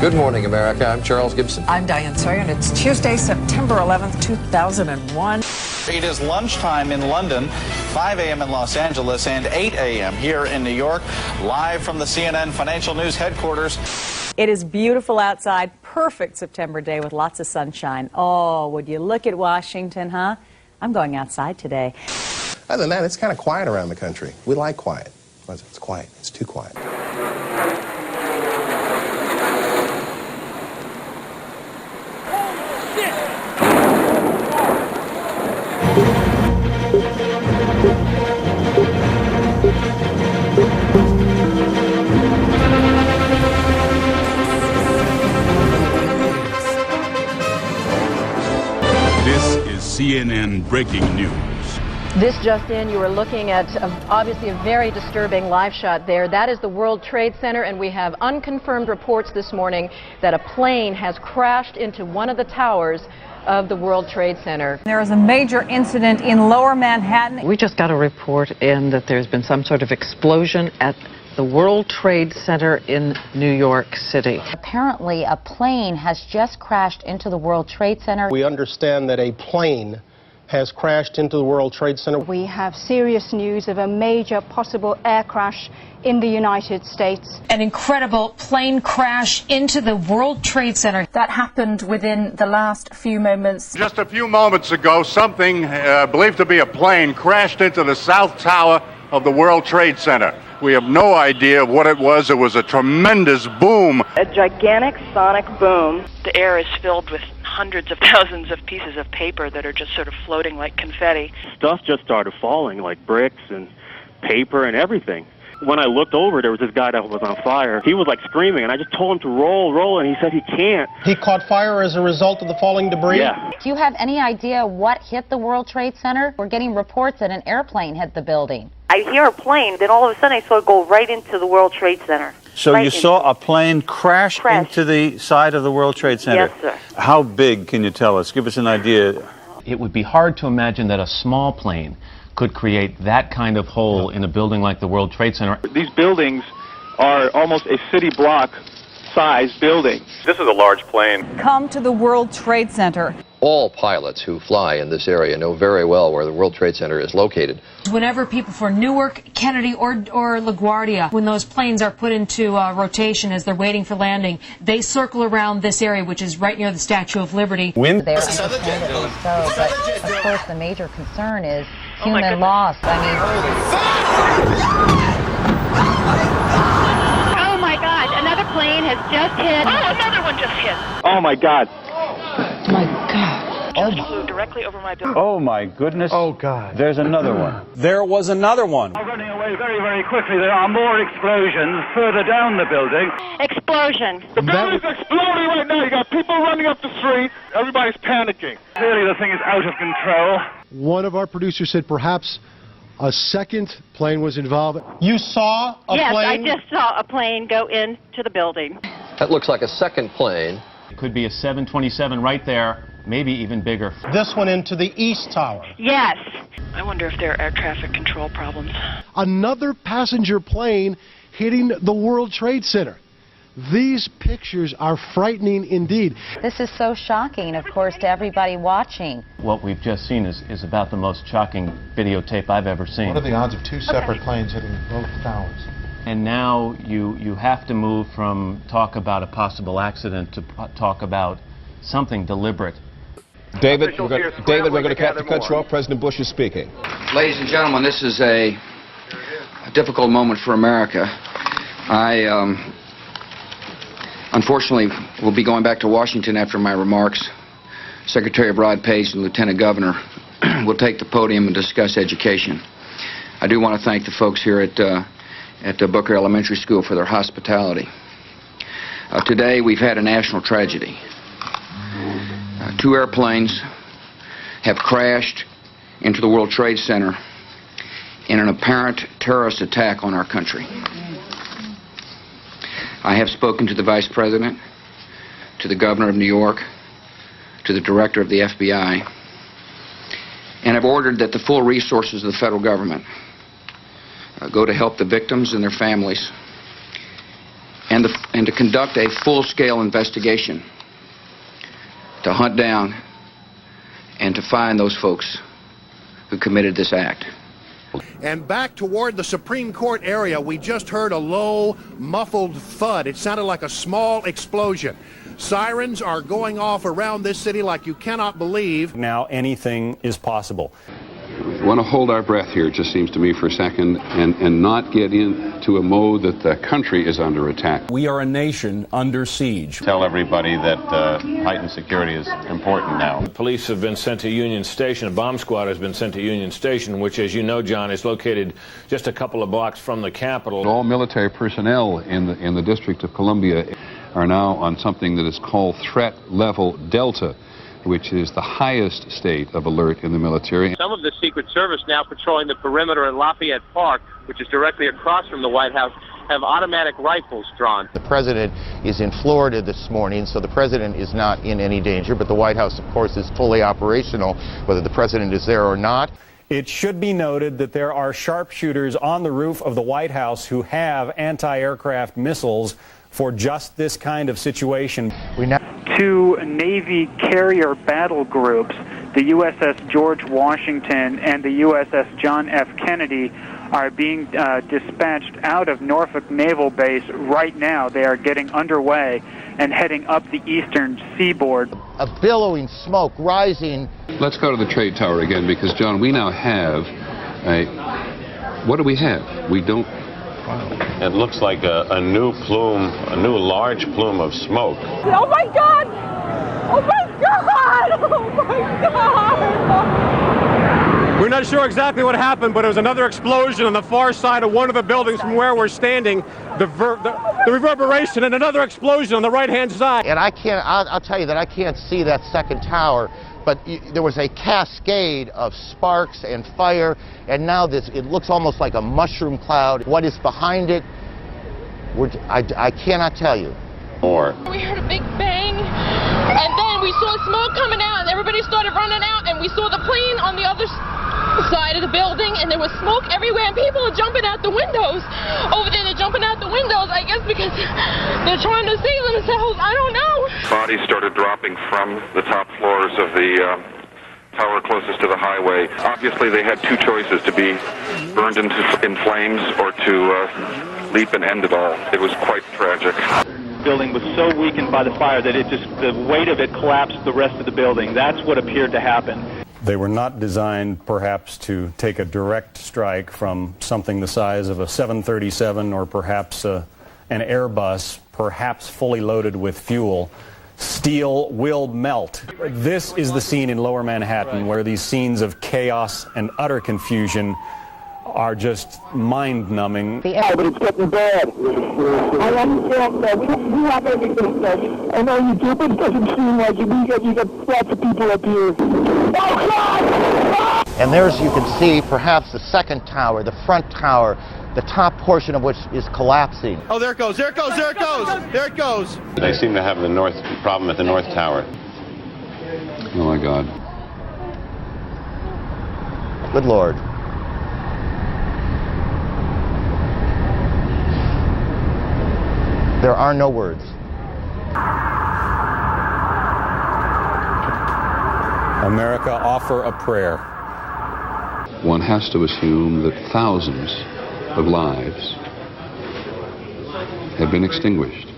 Good morning, America. I'm Charles Gibson. I'm Diane Sawyer, and it's Tuesday, September 11th, 2001. It is lunchtime in London, 5 a.m. in Los Angeles, and 8 a.m. here in New York, live from the CNN Financial News headquarters. It is beautiful outside, perfect September day with lots of sunshine. Oh, would you look at Washington, huh? I'm going outside today. Other than that, it's kind of quiet around the country. We like quiet. It's quiet. It's too quiet. This is CNN Breaking News. This just in, you are looking at obviously a very disturbing live shot there. That is the World Trade Center, and we have unconfirmed reports this morning that a plane has crashed into one of the towers of the World Trade Center. There is a major incident in Lower Manhattan. We just got a report in that there's been some sort of explosion at the World Trade Center in New York City. Apparently, a plane has just crashed into the World Trade Center. We understand that a plane has crashed into the World Trade Center. We have serious news of a major possible air crash in the United States. An incredible plane crash into the World Trade Center. That happened within the last few moments. Just a few moments ago, something believed to be a plane crashed into the South Tower of the World Trade Center. We have no idea what it was. It was a tremendous boom. A gigantic sonic boom. The air is filled with hundreds of thousands of pieces of paper that are just sort of floating like confetti. Stuff just started falling, like bricks and paper and everything. When I looked over, there was this guy that was on fire. He was like screaming, and I just told him to roll, and he said he can't. He caught fire as a result of the falling debris? Yeah. Do you have any idea what hit the World Trade Center? We're getting reports that an airplane hit the building. I hear a plane, then all of a sudden I saw it go right into the World Trade Center. So you saw a plane crash into the side of the World Trade Center? Yes, sir. How big, can you tell us? Give us an idea. It would be hard to imagine that a small plane could create that kind of hole in a building like the World Trade Center. These buildings are almost a city block size building. This is a large plane. Come to the World Trade Center. All pilots who fly in this area know very well where the World Trade Center is located. Whenever people for Newark, Kennedy, or LaGuardia, when those planes are put into rotation as they're waiting for landing, they circle around this area, which is right near the Statue of Liberty. They're understandably so, but of course the major concern is human loss. Oh my God, another plane has just hit. Oh, another one just hit. Oh my God. My God. Just flew directly over my building. Oh, my goodness. Oh, God. There's another one. There was another one. Running away very, very quickly. There are more explosions further down the building. Explosion. The building's exploding right now. You got people running up the street. Everybody's panicking. Clearly the thing is out of control. One of our producers said perhaps a second plane was involved. You saw a plane? Yes, I just saw a plane go into the building. That looks like a second plane. It could be a 727 right there, maybe even bigger. This one into the East Tower. Yes. I wonder if there are air traffic control problems. Another passenger plane hitting the World Trade Center. These pictures are frightening indeed. This is so shocking, of course, to everybody watching. What we've just seen is about the most shocking videotape I've ever seen. What are the odds of two separate planes hitting both towers? And now you have to move from talk about a possible accident to talk about something deliberate. David, we're going to cut you off. President Bush is speaking. Ladies and gentlemen, this is a difficult moment for America. I unfortunately will be going back to Washington after my remarks. Secretary of Rod Page and Lieutenant Governor will take the podium and discuss education. I do want to thank the folks here at Booker Elementary School for their hospitality. Today we've had a national tragedy. Two airplanes have crashed into the World Trade Center in an apparent terrorist attack on our country. I have spoken to the Vice President, to the Governor of New York, to the Director of the FBI, and have ordered that the full resources of the federal government go to help the victims and their families and to conduct a full-scale investigation to hunt down and to find those folks who committed this act. And back toward the Supreme Court area, we just heard a low, muffled thud. It sounded like a small explosion. Sirens are going off around this city like you cannot believe. Now anything is possible. We want to hold our breath here, it just seems to me, for a second, and not get into a mode that the country is under attack. We are a nation under siege. Tell everybody that heightened security is important now. The police have been sent to Union Station. A bomb squad has been sent to Union Station, which, as you know, John, is located just a couple of blocks from the Capitol. All military personnel in the District of Columbia are now on something that is called Threat Level Delta, which is the highest state of alert in the military. Some of the Secret Service now patrolling the perimeter in Lafayette Park, which is directly across from the White House, have automatic rifles drawn. The president is in Florida this morning, so the president is not in any danger, but the White House, of course, is fully operational, whether the president is there or not. It should be noted that there are sharpshooters on the roof of the White House who have anti-aircraft missiles for just this kind of situation. Two Navy carrier battle groups, the USS George Washington and the USS John F. Kennedy, are being dispatched out of Norfolk Naval Base right now. They are getting underway and heading up the eastern seaboard. A billowing smoke rising. Let's go to the trade tower again, because, John, we now have a... What do we have? We don't... It looks like a new plume, a new large plume of smoke. Oh my God! Oh my God! Oh my God! We're not sure exactly what happened, but there was another explosion on the far side of one of the buildings from where we're standing. The reverberation and another explosion on the right-hand side. And I'll tell you that I can't see that second tower, but there was a cascade of sparks and fire, and now it looks almost like a mushroom cloud. What is behind it, I cannot tell you. We heard a big bang, and then we saw smoke coming out, and everybody started running out, and we saw the plane on the other side of the building, and there was smoke everywhere, and people are jumping out the windows. Over there, they're jumping out the windows, I guess because they're trying to save themselves. I don't know. Bodies started dropping from the top floors of the tower closest to the highway. Obviously, they had two choices: to be burned in flames or to leap and end it all. It was quite tragic. The building was so weakened by the fire that the weight of it collapsed the rest of the building. That's what appeared to happen. They were not designed, perhaps, to take a direct strike from something the size of a 737 or perhaps an Airbus, perhaps fully loaded with fuel. Steel will melt. This is the scene in Lower Manhattan where these scenes of chaos and utter confusion are just mind-numbing. Yeah, but it's getting bad. I understand that. We have everything, sir. I know you do, but it doesn't seem like it. You got lots of people up here. Oh, God! And there's, you can see, perhaps the second tower, the front tower, the top portion of which is collapsing. Oh, there it goes, there it goes, there it goes, there it goes. They seem to have the problem at the North Tower. Oh, my God. Good Lord. There are no words. America, offer a prayer. One has to assume that thousands of lives have been extinguished.